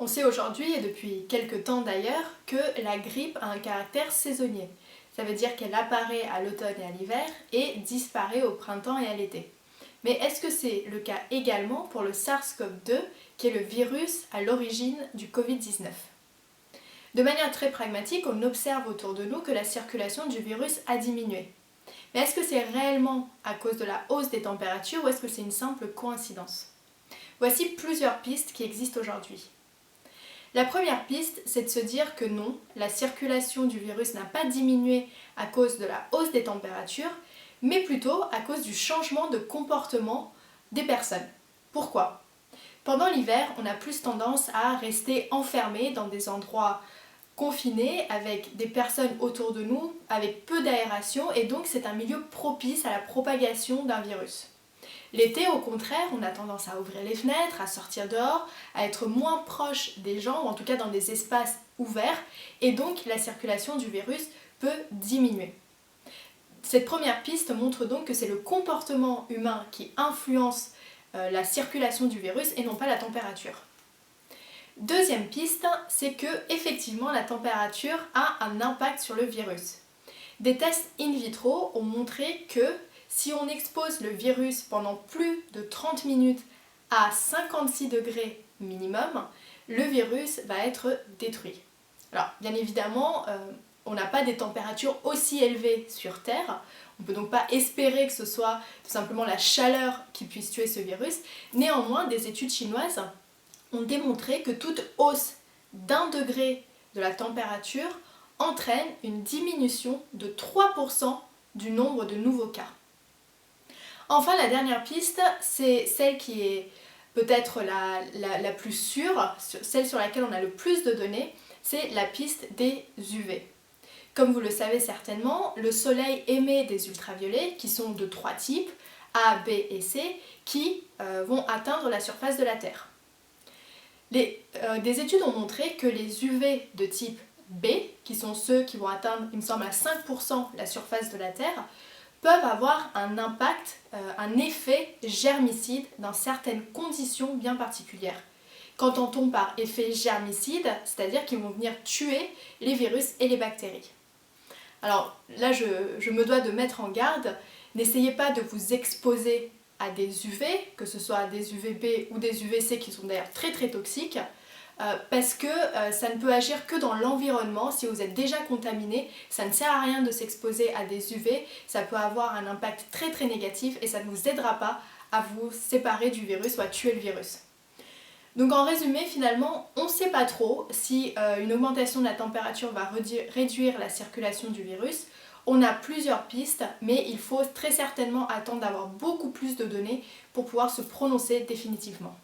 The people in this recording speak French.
On sait aujourd'hui, et depuis quelques temps d'ailleurs, que la grippe a un caractère saisonnier. Ça veut dire qu'elle apparaît à l'automne et à l'hiver et disparaît au printemps et à l'été. Mais est-ce que c'est le cas également pour le SARS-CoV-2, qui est le virus à l'origine du Covid-19 ? De manière très pragmatique, on observe autour de nous que la circulation du virus a diminué. Mais est-ce que c'est réellement à cause de la hausse des températures ou est-ce que c'est une simple coïncidence ? Voici plusieurs pistes qui existent aujourd'hui. La première piste, c'est de se dire que non, la circulation du virus n'a pas diminué à cause de la hausse des températures, mais plutôt à cause du changement de comportement des personnes. Pourquoi ? Pendant l'hiver, on a plus tendance à rester enfermé dans des endroits confinés avec des personnes autour de nous, avec peu d'aération, et donc c'est un milieu propice à la propagation d'un virus. L'été, au contraire, on a tendance à ouvrir les fenêtres, à sortir dehors, à être moins proche des gens, ou en tout cas dans des espaces ouverts, et donc la circulation du virus peut diminuer. Cette première piste montre donc que c'est le comportement humain qui influence la circulation du virus et non pas la température. Deuxième piste, c'est que effectivement la température a un impact sur le virus. Des tests in vitro ont montré que si on expose le virus pendant plus de 30 minutes à 56 degrés minimum, le virus va être détruit. Alors, bien évidemment, on n'a pas des températures aussi élevées sur Terre. On ne peut donc pas espérer que ce soit tout simplement la chaleur qui puisse tuer ce virus. Néanmoins, des études chinoises ont démontré que toute hausse d'1 degré de la température entraîne une diminution de 3% du nombre de nouveaux cas. Enfin, la dernière piste, c'est celle qui est peut-être la plus sûre, celle sur laquelle on a le plus de données, c'est la piste des UV. Comme vous le savez certainement, le soleil émet des ultraviolets qui sont de 3 types, A, B et C, qui vont atteindre la surface de la Terre. Des études ont montré que les UV de type B, qui sont ceux qui vont atteindre, il me semble, à 5% la surface de la Terre, peuvent avoir un impact, un effet germicide dans certaines conditions bien particulières. Qu'entend-on par effet germicide ? C'est-à-dire qu'ils vont venir tuer les virus et les bactéries. Alors là, je me dois de mettre en garde, n'essayez pas de vous exposer à des UV, que ce soit des UVB ou des UVC qui sont d'ailleurs très très toxiques, parce que ça ne peut agir que dans l'environnement. Si vous êtes déjà contaminé, ça ne sert à rien de s'exposer à des UV, ça peut avoir un impact très très négatif et ça ne vous aidera pas à vous séparer du virus ou à tuer le virus. Donc en résumé, finalement, on ne sait pas trop si une augmentation de la température va réduire la circulation du virus. On a plusieurs pistes, mais il faut très certainement attendre d'avoir beaucoup plus de données pour pouvoir se prononcer définitivement.